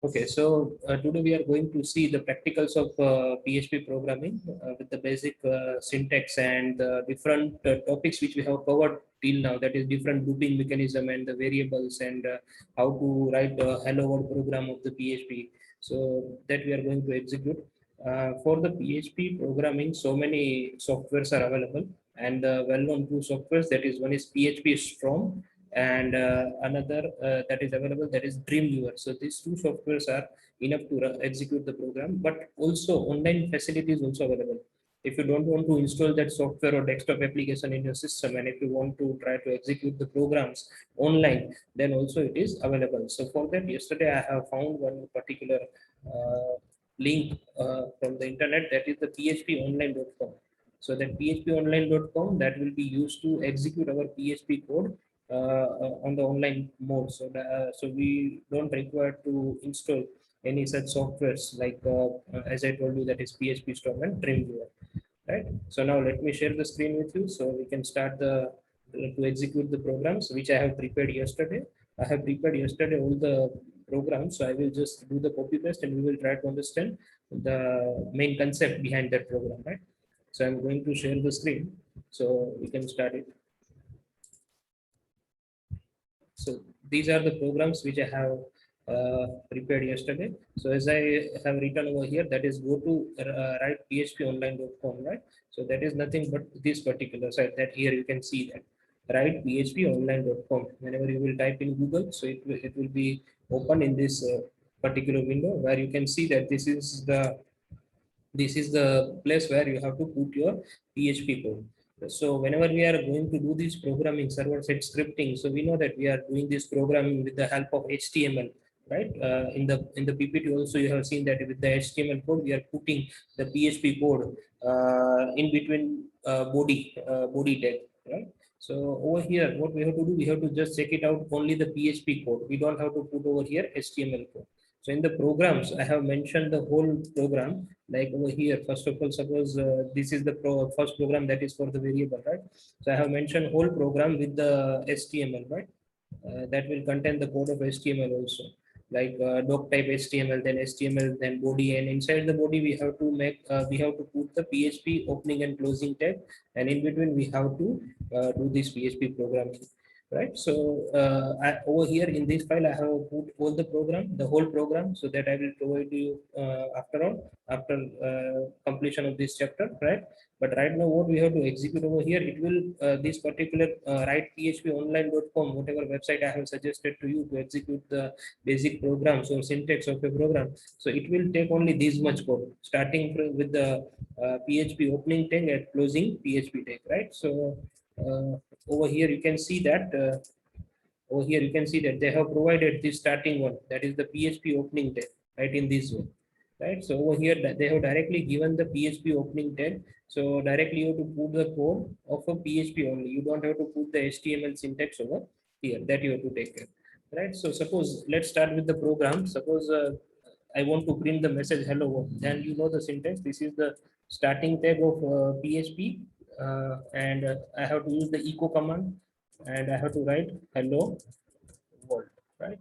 Okay, so today we are going to see the practicals of PHP programming with the basic syntax and different topics which we have covered till now. That is different looping mechanism and the variables and how to write the hello world program of the PHP. So that we are going to execute. For the PHP programming, so many softwares are available, and well-known two softwares. That is one is PHP Storm and another that is available, that is Dreamweaver. So these two softwares are enough to execute the program, but also online facility is also available. If you don't want to install that software or desktop application in your system, and if you want to try to execute the programs online, then also it is available. So for that, yesterday I have found one particular link from the internet, that is the phponline.com. So that phponline.com, that will be used to execute our PHP code on the online mode. So so we don't require to install any such softwares like as I told you, that is PHP Storm and Dreamweaver, right? So now let me share the screen with you so we can start the to execute the programs which I have prepared yesterday. I have prepared yesterday all the programs, so I will just do the copy paste and we will try to understand the main concept behind that program, right? So I'm going to share the screen so we can start it. So these are the programs which I have prepared yesterday. So as I have written over here, that is go to write phponline.com, right? So that is nothing but this particular site that here you can see that write phponline.com. Whenever you will type in Google, so it will be open in this particular window where you can see that this is the place where you have to put your PHP code. So whenever we are going to do this programming, server-side scripting, so we know that we are doing this programming with the help of HTML, right? In the PPT also you have seen that with the HTML code we are putting the PHP code in between body tag, right? So over here, what we have to do, we have to just check it out only the PHP code. We don't have to put over here HTML code. So in the programs, I have mentioned the whole program. Like over here, first of all, suppose this is the first program that is for the variable, right? So I have mentioned whole program with the HTML, right? That will contain the code of HTML also, like doc type HTML, then HTML, then body, and inside the body we have to put the PHP opening and closing tag, and in between we have to do this PHP programming, right? So over here in this file I have put all the program, the whole program, so that I will provide you after completion of this chapter, right? But right now what we have to execute over here, it will this particular write phponline.com, whatever website I have suggested to you to execute the basic programs or syntax of a program. So it will take only this much code, starting with the PHP opening tag and closing PHP tag, right? So over here you can see that over here you can see that they have provided the starting one, that is the PHP opening tag, right, in this way, right? So over here they have directly given the PHP opening tag. So directly you have to put the code of a PHP only. You don't have to put the HTML syntax over here. That you have to take care, right? So suppose let's start with the program. Suppose I want to print the message hello world. Then you know the syntax. This is the starting tag of PHP, and I have to use the echo command, and I have to write hello world, right?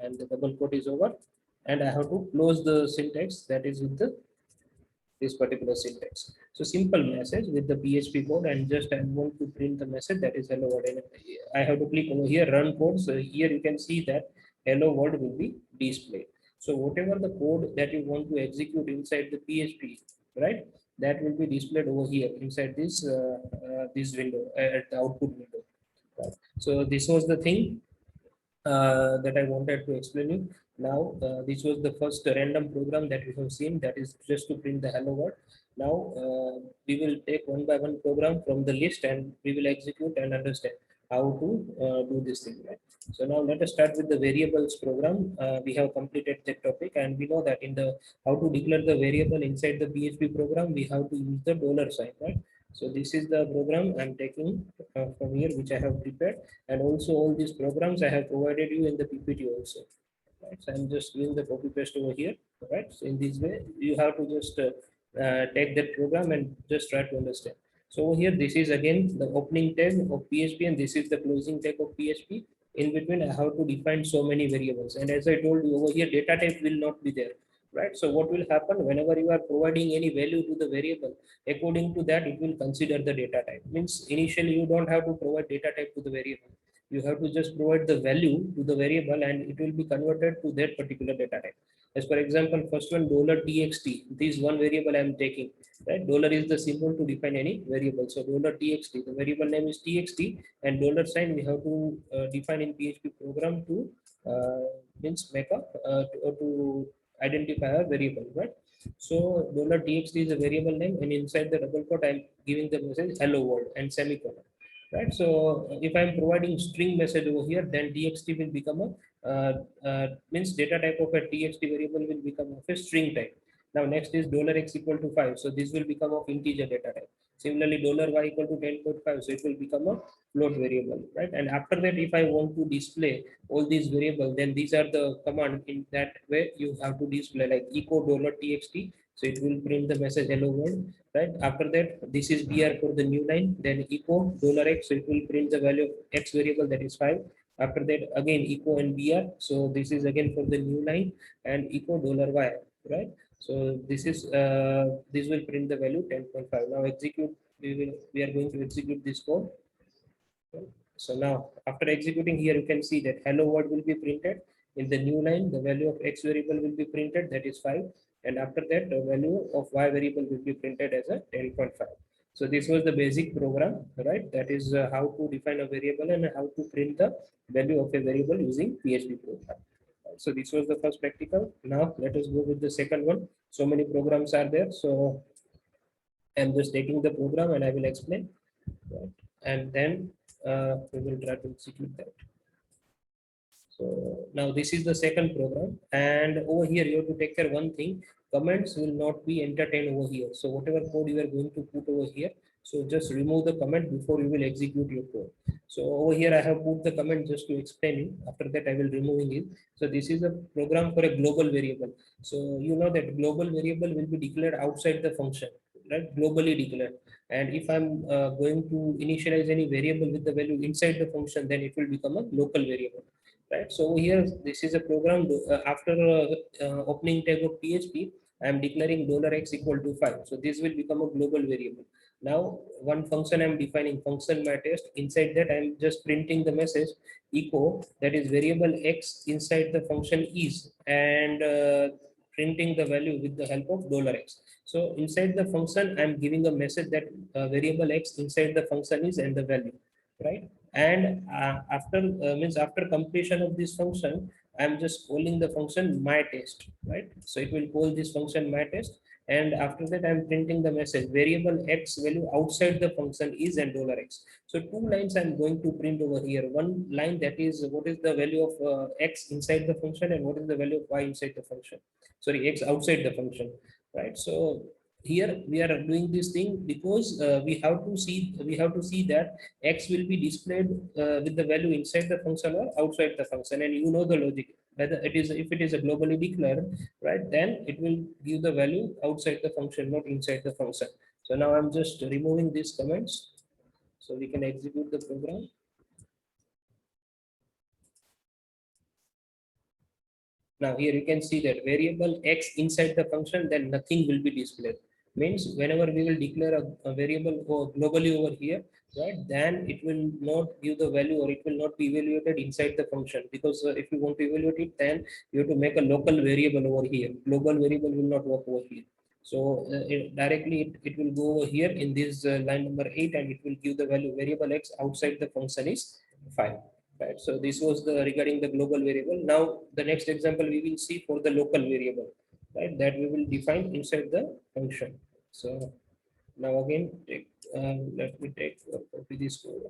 And the double quote is over, and I have to close the syntax, that is with the this particular syntax. So simple message with the PHP code, and just I want to print the message, that is hello world. And I have to click over here run code. So here you can see that hello world will be displayed. So whatever the code that you want to execute inside the PHP, right, that will be displayed over here inside this window at the output window. Right. So this was the thing that I wanted to explain you. Now, this was the first random program that we have seen, that is just to print the hello world. Now, we will take one by one program from the list and we will execute and understand how to do this thing. Right? So now let us start with the variables program. We have completed that topic, and we know that in the how to declare the variable inside the PHP program, we have to use the dollar sign, right? So this is the program I'm taking from here, which I have prepared, and also all these programs I have provided you in the PPT also. Right? So I'm just doing the copy paste over here. Right? So in this way, you have to just take that program and just try to understand. So over here, this is again the opening tag of PHP, and this is the closing tag of PHP. In between, I have to define so many variables. And as I told you over here, data type will not be there, right? So what will happen whenever you are providing any value to the variable, according to that, it will consider the data type. Means initially you don't have to provide data type to the variable. You have to just provide the value to the variable and it will be converted to that particular data type. As for example, first one $txt, this one variable I am taking, right? Dollar is the symbol to define any variable. So $txt, the variable name is txt, and dollar sign we have to define in PHP program to means make a to identify a variable, right? So $txt is a variable name, and inside the double quote I'm giving the message hello world and semicolon, right? So if I'm providing string message over here, then txt will become a means data type of a txt variable will become of a string type. Now next is $x equal to 5, so this will become of integer data type. Similarly, $y equal to 10.5, so it will become a float variable, right? And after that, if I want to display all these variables, then these are the command. In that way, you have to display like echo $txt, so it will print the message hello world, right? After that, this is br for the new line, then echo $x, so it will print the value of x variable, that is 5. After that, again echo and br, so this is again for the new line, and echo $y, right? So this will print the value 10.5. Now execute. We are going to execute this code. So now after executing here, you can see that hello world will be printed. In the new line, the value of x variable will be printed, that is 5. And after that, the value of y variable will be printed as a 10.5. So this was the basic program, right? That is how to define a variable and how to print the value of a variable using PHP program. So this was the first practical. Now let us go with the second one. So many programs are there. So I'm just taking the program and I will explain. Right? And then we will try to execute that. So now this is the second program, and over here you have to take care one thing: comments will not be entertained over here. So whatever code you are going to put over here, so just remove the comment before you will execute your code. So over here I have put the comment just to explain it. After that I will removing it. So this is a program for a global variable. So you know that global variable will be declared outside the function, right? Globally declared. And if I'm going to initialize any variable with the value inside the function, then it will become a local variable, right? So here, this is a program. After opening tag of PHP, I am declaring $x equal to 5. So this will become a global variable. Now, one function I'm defining, function myTest. Inside that, I'm just printing the message echo, that is variable x inside the function is, and printing the value with the help of $x. So inside the function, I'm giving a message that variable x inside the function is and the value, right? And after completion of this function, I'm just calling the function myTest, right? So it will call this function myTest, and after that I'm printing the message variable x value outside the function is and $x. So two lines I'm going to print over here. One line, that is what is the value of x inside the function and what is the value of y inside the function. Sorry, x outside the function, right? So here we are doing this thing because we have to see that x will be displayed with the value inside the function or outside the function, and you know the logic, whether it is, if it is a globally declared, right, then it will give the value outside the function, not inside the function. So now I'm just removing these comments so we can execute the program. Now here you can see that variable x inside the function, then nothing will be displayed. Means whenever we will declare a variable globally over here, right, then it will not give the value or it will not be evaluated inside the function, because if you want to evaluate it, then you have to make a local variable over here. Global variable will not work over here. So it will go over here in this line number 8, and it will give the value variable x outside the function is 5. Right. So this was the regarding the global variable. Now the next example we will see for the local variable, right, that we will define inside the function. So now again, let me take copy this code.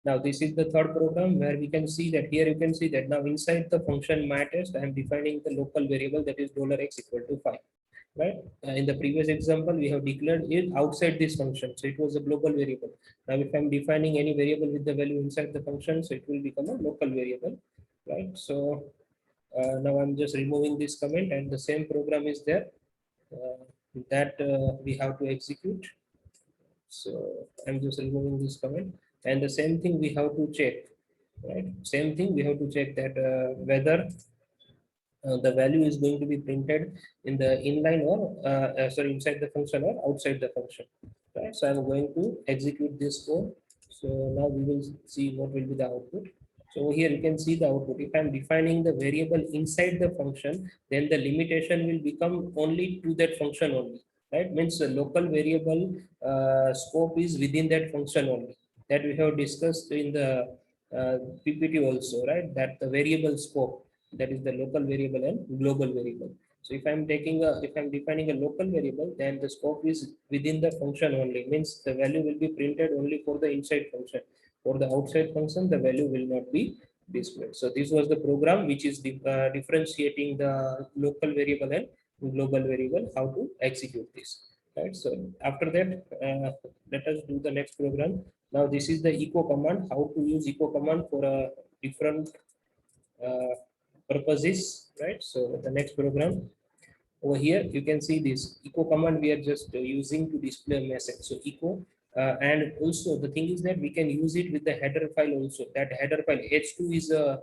Now this is the third program where we can see that here you can see that now inside the function myTest, I am defining the local variable, that is $x equal to 5. Right? In the previous example, we have declared it outside this function. So it was a global variable. Now, if I'm defining any variable with the value inside the function, so it will become a local variable, right? So now I'm just removing this comment, and the same program is there that we have to execute. So I'm just removing this comment. And the same thing we have to check, right? Same thing we have to check that whether the value is going to be printed in the inline or sorry, inside the function or outside the function, right? So I'm going to execute this code. So now we will see what will be the output. So here you can see the output. If I'm defining the variable inside the function, then the limitation will become only to that function only, right? Means the local variable scope is within that function only, that we have discussed in the ppt also, right? That the variable scope, that is the local variable and global variable. So if I'm defining a local variable, then the scope is within the function only, means the value will be printed only for the inside function. For the outside function, the value will not be displayed. So this was the program which is differentiating the local variable and global variable, how to execute this, right? So after that, let us do the next program. Now this is the echo command, how to use echo command for a different uh, purposes, right? So the next program over here, you can see this echo command we are just using to display a message. So echo, and also the thing is that we can use it with the header file also. That header file h2 is a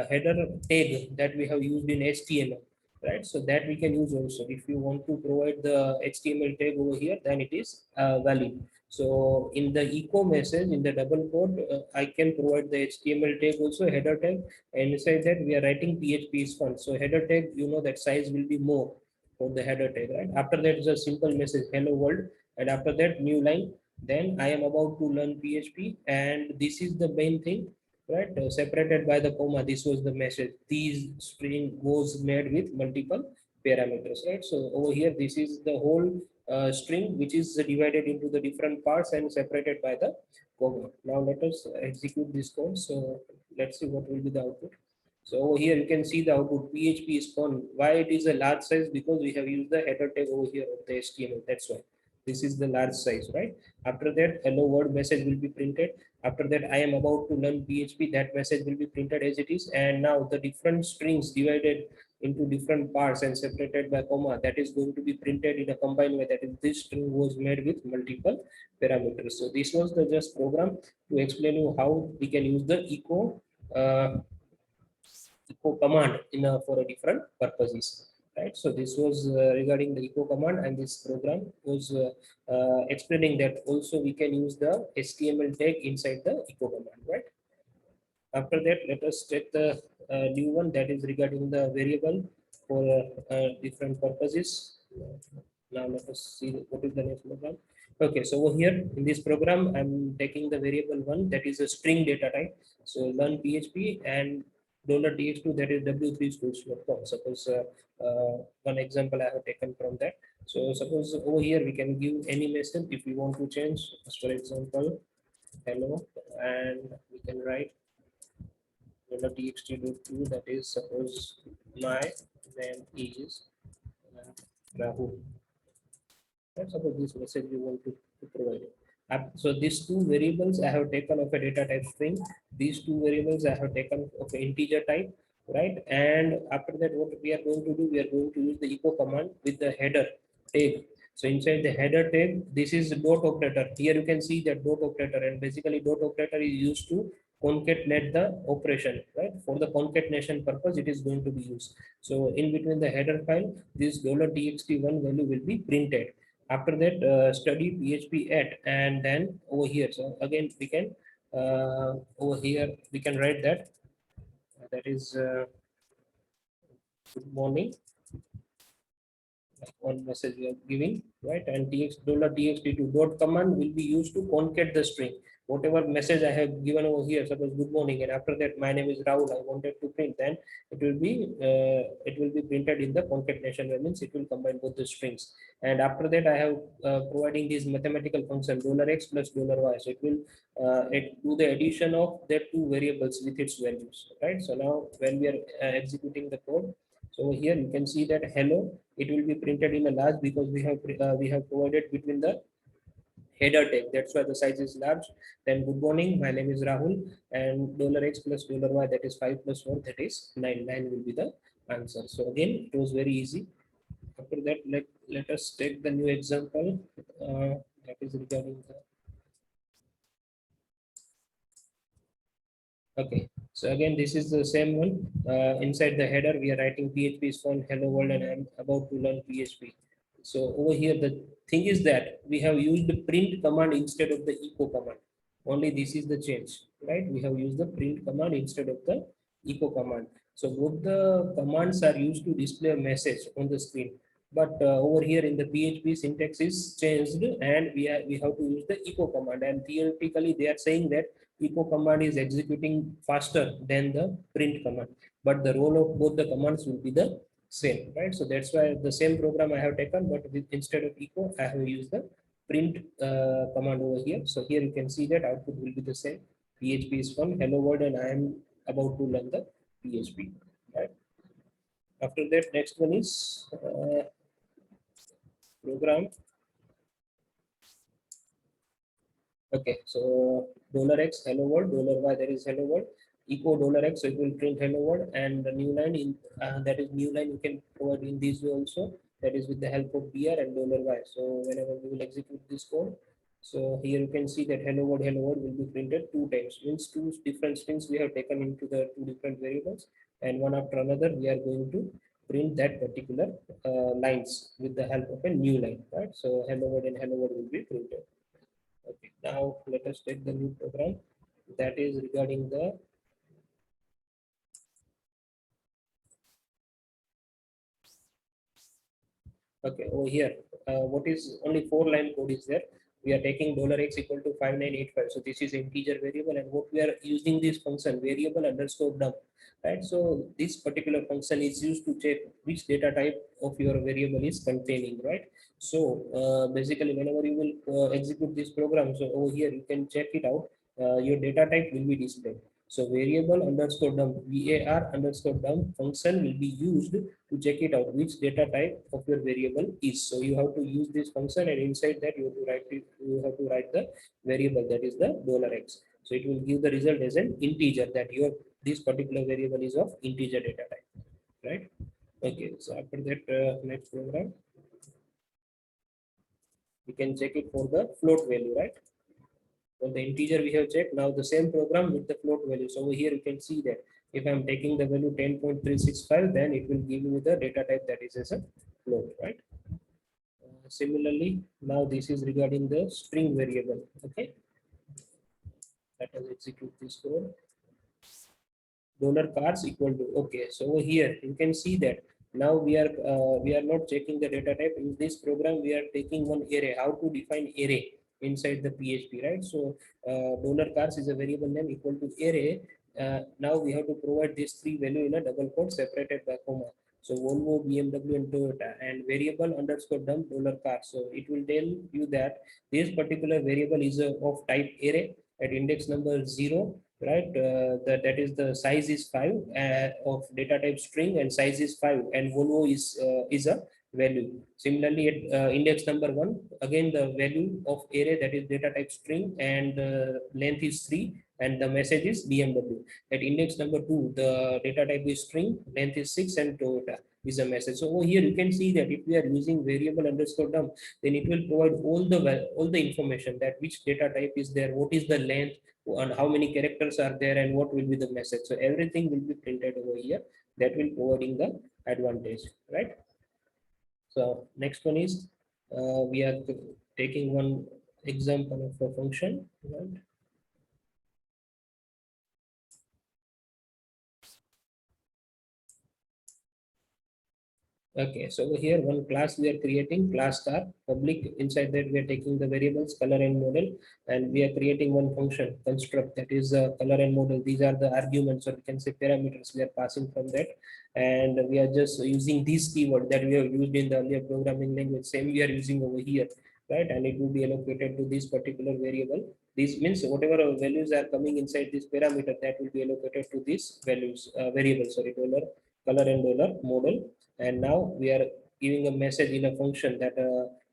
header tag that we have used in HTML, right? So that we can use also. If you want to provide the HTML tag over here, then it is valid. So in the echo message, in the double quote, I can provide the HTML tag also, header tag, and inside that we are writing PHP is fun. So header tag, you know that size will be more for the header tag, right? After that is a simple message, hello world, and after that new line. Then I am about to learn PHP, and this is the main thing, right? Separated by the comma. This was the message. These string was made with multiple parameters, right? So over here, this is the whole string which is divided into the different parts and separated by the comma. Now let us execute this code. So let's see what will be the output. So over here you can see the output PHP is gone. Why it is a large size? Because we have used the header tag over here of the HTML. That's why this is the large size, right? After that, hello world message will be printed. After that, I am about to learn PHP. That message will be printed as it is. And now the different strings divided into different parts and separated by comma, that is going to be printed in a combined way. That is, this string was made with multiple parameters. So this was the just program to explain you how we can use the echo command in for a different purposes, right? So this was regarding the echo command, and this program was explaining that also we can use the HTML tag inside the echo command, right? After that, let us check the new one, that is regarding the variable for different purposes. Now let us see what is the next program. Okay, so over here in this program, I'm taking the variable one, that is a string data type. So learn PHP and $dx2, that is w3schools.com. Suppose one example I have taken from that. So suppose over here we can give any message if we want to change. For example, hello, and we can write $txt.2, that is suppose my name is Rahul. And suppose this message you want to provide it. So these two variables I have taken of a data type string. These two variables I have taken of an integer type, right? And after that, what we are going to do, we are going to use the echo command with the header tag. So inside the header tag, this is dot operator. Here you can see that dot operator, and basically dot operator is used to concatenate the operation, right? For the concatenation purpose, it is going to be used. So in between the header file, this $txt1 value will be printed. After that, study PHP at, and then over here, so again we can over here we can write that, that is good morning, like one message we are giving, right? And $txt2 dot command will be used to concat the string. Whatever message I have given over here, suppose good morning, and after that my name is Rahul, I wanted to print, then it will be printed in the concatenation. That means it will combine both the strings. And after that, I have providing this mathematical function $x plus $y. So it will do the addition of the two variables with its values, right? So now when we are executing the code, so here you can see that hello, it will be printed in a large because we have provided between the header tag. That's why the size is large. Then good morning, my name is Rahul, and $x plus $y, that is 5 plus 1, that is 9. 9 will be the answer. So again, it was very easy. After that, let us take the new example that is regarding the Okay, so again, this is the same one. Inside the header, we are writing PHP is fun, hello world, and I'm about to learn PHP. So over here, the thing is that we have used the print command instead of the echo command. Only this is the change, right? We have used the print command instead of the echo command. So both the commands are used to display a message on the screen. But over here in the PHP syntax is changed, and we have to use the echo command. And theoretically, they are saying that echo command is executing faster than the print command, but the role of both the commands will be the same, right? So that's why the same program I have taken, but instead of echo, I have used the print command over here. So here you can see that output will be the same. PHP is fun, hello world, and I am about to learn the PHP. Right. After that, next one is program. Okay, so $x hello world, $y that is hello world, echo $x, so it will print hello world, and the new line in that is new line you can provide in this way also, that is with the help of br and $y. So whenever we will execute this code, so here you can see that hello world will be printed two times, means two different strings we have taken into the two different variables, and one after another we are going to print that particular lines with the help of a new line, right? So hello world and hello world will be printed. Okay, now let us take the new program that is regarding the okay over here. What is only 4-line code is there? We are taking $x equal to 5985. So this is integer variable, and what we are using this function variable underscore dump, right? So this particular function is used to check which data type of your variable is containing, right? So basically, whenever you will execute this program, so over here you can check it out. Your data type will be displayed. So variable underscore dump, var underscore dump function will be used to check it out which data type of your variable is. So you have to use this function, and inside that you have to write it, you have to write the variable, that is the $x. So it will give the result as an integer, that your this particular variable is of integer data type, right? Okay, so after that next program we can check it for the float value, right? For the integer we have checked, now the same program with the float value. So over here you can see that if I'm taking the value 10.365, then it will give me the data type that is as a float, right? Similarly, now this is regarding the string variable. Okay, let us execute this code. $cars equal to, okay, so over here you can see that now we are not checking the data type. In this program we are taking one array, how to define array inside the PHP, right? So $cars is a variable name equal to array. Now we have to provide these three value in a double quote separated by comma. So Volvo, BMW, and Toyota, and variable underscore dump $car. So it will tell you that this particular variable is of type array at index number 0, right? That is the size is 5 of data type string, and size is 5, and Volvo is a value. Similarly, at index number 1, again the value of array, that is data type string, and length is 3, and the message is BMW. At index number 2, the data type is string, length is 6, and Toyota is a message. So over here you can see that if we are using variable underscore dump, then it will provide all the information, that which data type is there, what is the length, and how many characters are there, and what will be the message. So everything will be printed over here. That will providing the advantage, right? So next one is we are taking one example of a function, right? Okay, so over here one class we are creating, class star public. Inside that we are taking the variables color and model, and we are creating one function construct, that is color and model. These are the arguments, or you can say parameters, we are passing from that, and we are just using this keyword that we have used in the earlier programming language. Same we are using over here, right? And it will be allocated to this particular variable. This means whatever values are coming inside this parameter, that will be allocated to this values variable. Sorry, dollar color and dollar model. And now we are giving a message in a function that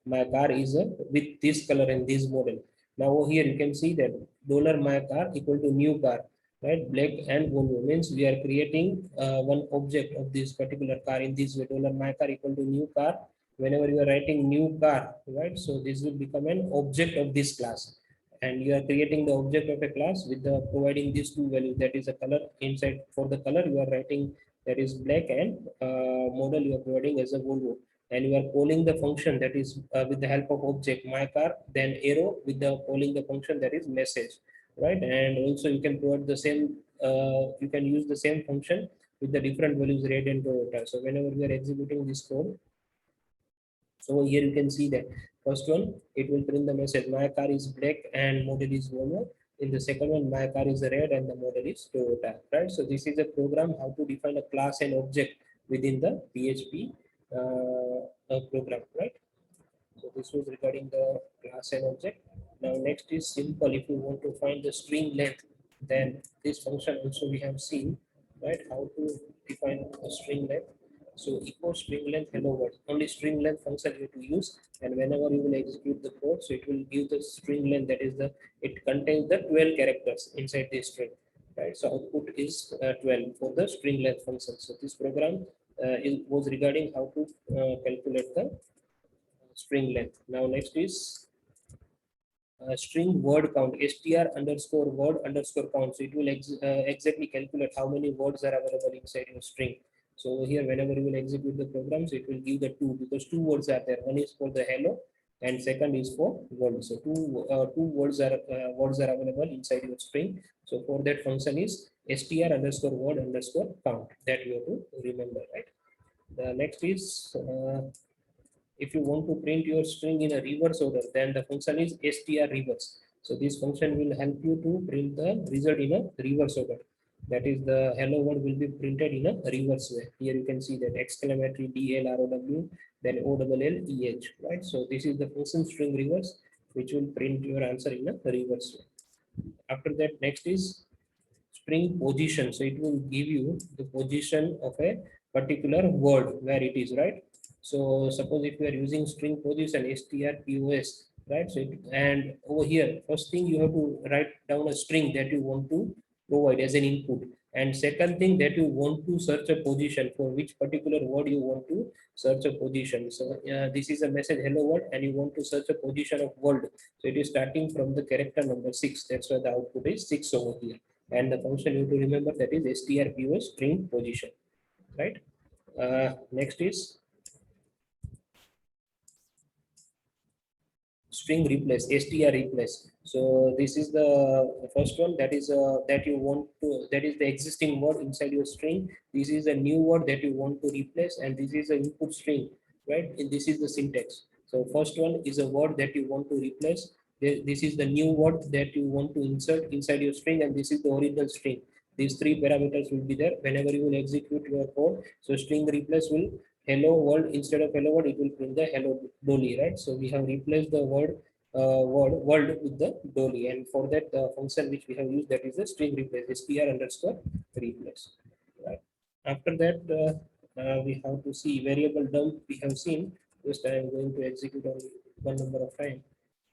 my car is with this color and this model. Now over here you can see that dollar my car equal to new car, right? Black and Volvo, means we are creating one object of this particular car in this way. Dollar my car equal to new car. Whenever you are writing new car, right? So this will become an object of this class. and you are creating the object of a class with the providing these two values, that is a color. Inside for the color you are writing that is black, and model you are providing as a Volvo, and you are calling the function that is with the help of object my car, then arrow with the calling the function that is message, right? And also you can provide the same you can use the same function with the different values red and Toyota. So whenever we are executing this code, so here you can see that first one, it will print the message my car is black and model is Volvo. In the second one, my car is red and the model is Toyota, right? So this is a program how to define a class and object within the PHP program, right? So this was regarding the class and object. Now next is simple. If you want to find the string length, then this function also we have seen, right? How to define a string length. So echo string length hello world. Only string length function you have to use, and whenever you will execute the code, so it will give the string length, that is the, it contains the 12 characters inside the string, right? So output is 12 for the string length function. So this program was regarding how to calculate the string length. Now next is string word count, str underscore word underscore count. So it will exactly calculate how many words are available inside your string. So here whenever you will execute the program, so it will give the two, because two words are there. One is for the hello and second is for world. So two words are available inside your string. So for that function is str underscore word underscore count, that you have to remember, right? The next is if you want to print your string in a reverse order, then the function is str reverse. So this function will help you to print the result in a reverse order. That is, the hello world will be printed in a reverse way. Here you can see that exclamatory DLROW, then OLLEH, right? So this is the function string reverse, which will print your answer in a reverse way. After that, next is string position. So it will give you the position of a particular word where it is, right? So suppose if you are using string position strpos, right? So and over here, first thing you have to write down a string that you want to provide as an input, and second thing that you want to search a position for which particular word you want to search a position. So this is a message hello world, and you want to search a position of world. So it is starting from the character number 6. That's why the output is 6 over here, and the function you have to remember, that is strpos string position, right? Next is string replace, str replace. So this is the first one, that is that you want to, that is the existing word inside your string. This is a new word that you want to replace, and this is the input string, right? And this is the syntax. So first one is a word that you want to replace. This is the new word that you want to insert inside your string, and this is the original string. These three parameters will be there whenever you will execute your code. So string replace will hello world, instead of hello world it will print the hello dolly, right? So we have replaced the world with the dolly, and for that the function which we have used, that is the string replace, str underscore replace, right? After that we have to see variable dump. We have seen, just I am going to execute on one number of time,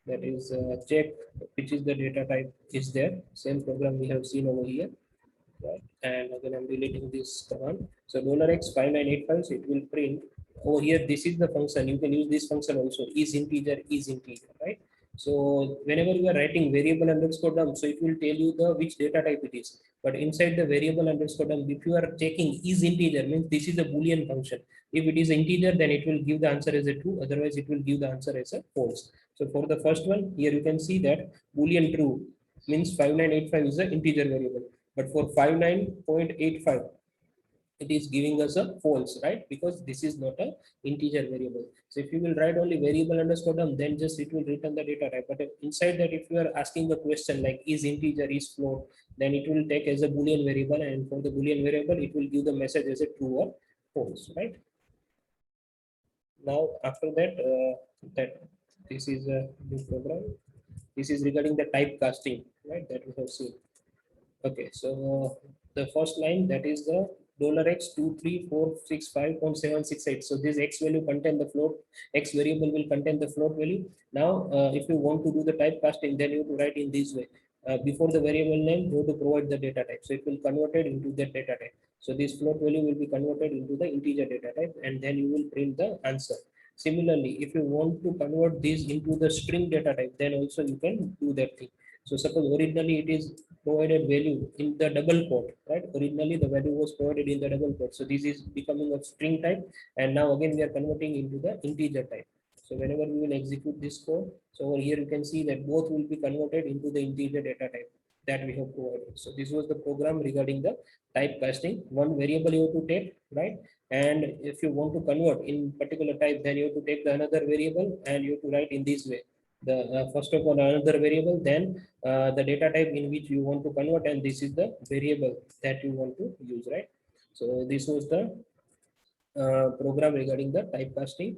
that is check which is the data type is there. Same program we have seen over here, right? And again, I'm deleting this command. So $x5985, so it will print over here. This is the function. You can use this function also. Is integer, right? So whenever you are writing variable underscore dump, so it will tell you the which data type it is. But inside the variable underscore dump, if you are checking is integer, means this is a Boolean function. If it is integer, then it will give the answer as a true. Otherwise, it will give the answer as a false. So for the first one, here you can see that Boolean true means 5985 is an integer variable. But for 59.85, it is giving us a false, right? Because this is not a integer variable. So if you will write only variable underscore dump, then just it will return the data type. But inside that, if you are asking the question like is integer, is float, then it will take as a Boolean variable, and for the Boolean variable, it will give the message as a true or false, right? Now after that, that this is a new program. This is regarding the typecasting, right? That we have seen. Okay, so the first line, that is the $x23465.768. So this x value contain the float, x variable will contain the float value. Now, if you want to do the typecasting, then you have to write in this way. Before the variable name, you have to provide the data type. So it will convert it into that data type. So this float value will be converted into the integer data type, and then you will print the answer. Similarly, if you want to convert this into the string data type, then also you can do that thing. So suppose originally it is provided value in the double quote, right? Originally the value was provided in the double quote. So this is becoming a string type, and now again we are converting into the integer type. So whenever we will execute this code, so over here you can see that both will be converted into the integer data type that we have provided. So this was the program regarding the typecasting. One variable you have to take, right? And if you want to convert in particular type, then you have to take the another variable and you have to write in this way. The first of all another variable, then the data type in which you want to convert, and this is the variable that you want to use, right? So this was the program regarding the typecasting,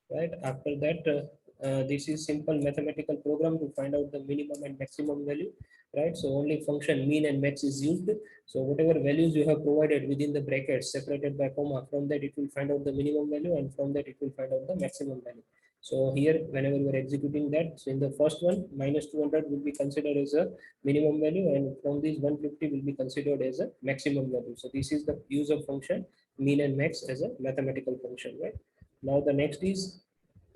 right? After that, this is simple mathematical program to find out the minimum and maximum value, right? So only function mean and max is used. So whatever values you have provided within the brackets separated by comma, from that it will find out the minimum value, and from that it will find out the maximum value. So here, whenever you are executing that, so in the first one, minus 200 will be considered as a minimum value, and from this 150 will be considered as a maximum value. So this is the use of function mean and max as a mathematical function, right? Now the next is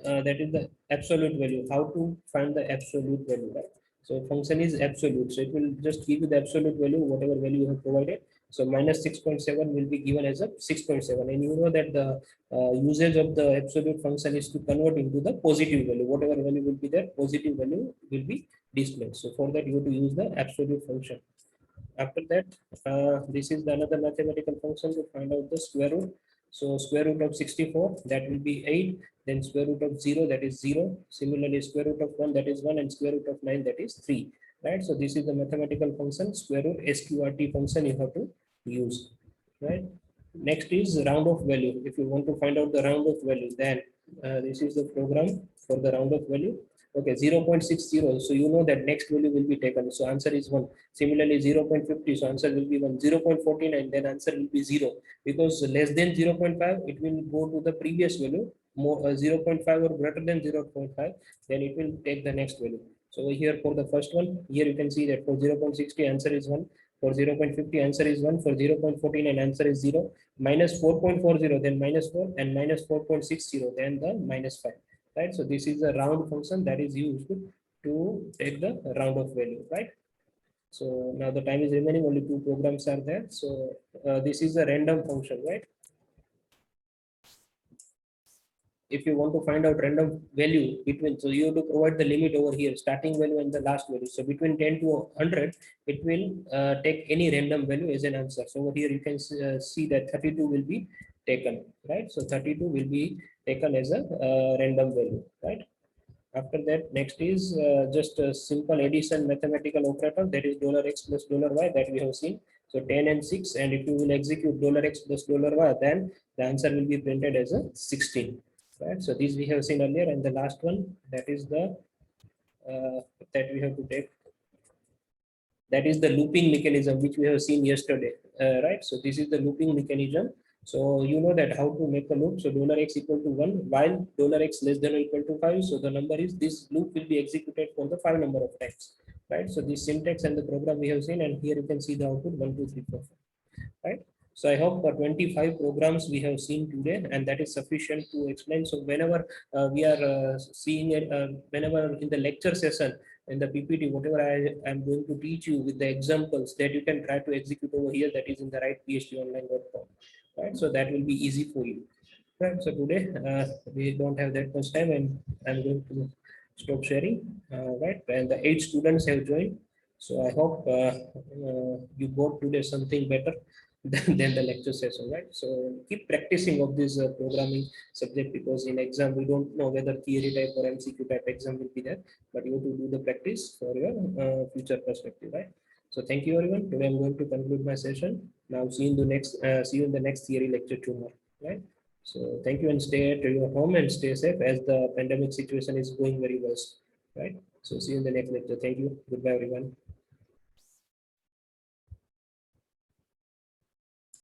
that is the absolute value. How to find the absolute value, right? So function is absolute, so it will just give you the absolute value, whatever value you have provided. So minus 6.7 will be given as a 6.7, and you know that the usage of the absolute function is to convert into the positive value. Whatever value will be there, positive value will be displayed. So for that you have to use the absolute function. After that, this is the another mathematical function to find out the square root. So square root of 64, that will be 8. Then square root of 0, that is 0. Similarly, square root of 1, that is 1. And square root of 9, that is 3. Right? So this is the mathematical function, square root, SQRT function you have to use. Right? Next is round of value. If you want to find out the round of value, then this is the program for the round of value. Okay, 0.60. So you know that next value will be taken. So answer is 1. Similarly, 0.50. So answer will be 1. 0.49. Then answer will be 0. Because less than 0.5, it will go to the previous value. More 0.5 or greater than 0.5, then it will take the next value. So here for the first one, here you can see that for 0.60 answer is 1. For 0.50 answer is 1. For 0.49 answer is 0. Minus 4.40, then minus 4, and minus 4.60, then the minus 5. Right? So this is a round function that is used to take the round of value, right? So now the time is remaining, only 2 programs are there. So this is a random function, right? If you want to find out random value between, so you have to provide the limit over here, starting value and the last value. So between 10 to 100, it will take any random value as an answer. So over here you can see that 32 will be taken, right? So 32 will be taken as a random value, right? After that, next is just a simple addition mathematical operator, that is $x plus $y that we have seen. So 10 and 6, and if you will execute $x plus $y, then the answer will be printed as a 16. Right? So this we have seen earlier, and the last one, that is the that we have to take. That is the looping mechanism which we have seen yesterday, right? So this is the looping mechanism. So you know that how to make a loop. So $x equal to 1 while $x less than or equal to 5. So the number is, this loop will be executed for the 5 number of times, right? So this syntax and the program we have seen, and here you can see the output 1, 2, 3, 4, 5, right? So I hope 25 programs we have seen today, and that is sufficient to explain. So whenever we are seeing it, whenever in the lecture session, in the PPT, whatever I am going to teach you with the examples, that you can try to execute over here, that is in the writephponline.com, right? So that will be easy for you. Right. So today we don't have that much time, and I'm going to stop sharing. Right, and the 8 students have joined. So I hope you got today something better than the lecture session, right? So keep practicing of this programming subject, because in exam we don't know whether theory type or MCQ type exam will be there, but you have to do the practice for your future perspective, right? So thank you everyone. Today I'm going to conclude my session. Now see you in the next theory lecture tomorrow, right? So thank you, and stay at your home and stay safe, as the pandemic situation is going very worse, right? So see you in the next lecture. Thank you. Goodbye everyone.